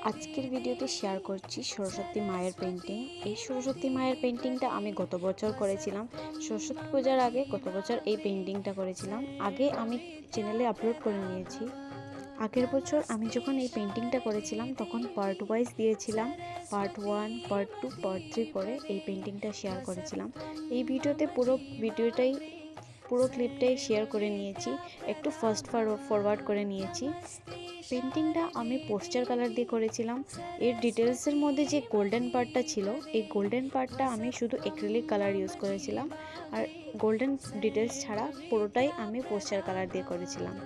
আজকের ভিডিওতে শেয়ার করছি সরস্বতী মায়ের পেন্টিং। এই সরস্বতী মায়ের পেন্টিংটা আমি গত বছর করেছিলাম। সরস্বতী পূজার আগে গত বছর এই পেন্টিংটা করেছিলাম। আগে আমি চ্যানেলে আপলোড করে নিয়েছি। আগের বছর আমি যখন এই পেন্টিংটা করেছিলাম তখন পার্ট ওয়াইজ দিয়েছিলাম, পার্ট 1, পার্ট 2, পার্ট 3 করে এই পেন্টিংটা শেয়ার করেছিলাম। এই ভিডিওতে পুরো ক্লিপটাই শেয়ার করে নিয়েছি, একটু ফাস্ট ফরওয়ার্ড করে নিয়েছি। পেন্টিংটা আমি পোস্টার কালার দিয়ে করেছিলাম। এর ডিটেলসের মধ্যে যে গোল্ডেন পার্টটা ছিল, এই গোল্ডেন পার্টটা আমি শুধু অ্যাক্রিলিক কালার ইউজ করেছিলাম, আর গোল্ডেন ডিটেলস ছাড়া পুরোটাই আমি পোস্টার কালার দিয়ে করেছিলাম।